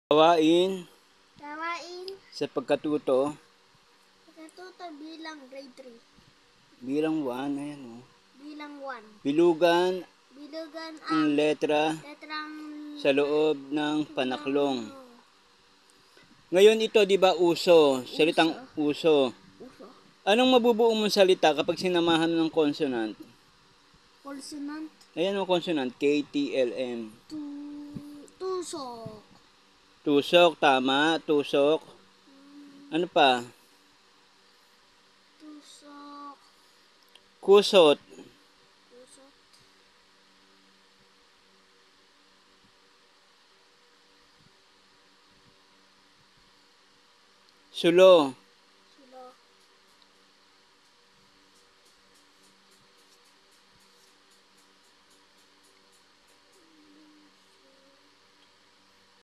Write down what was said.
Gawain Gawain sa pagkatuto pagkatuto bilang grade 3. bilang 1, ayan o. Bilang 1. Bilugan Bilugan ang ang letra letrang sa loob ng panaklong. Ngayon ito, di ba, uso? Salitang uso. Uso. Anong mabubuo mong salita kapag sinamahan ng consonant? Consonant. Ayan o, consonant. K, T, L, M. Tusok. Tusok, tama. Tusok. Ano pa? Tusok. Kusot. Kusot. Sulo.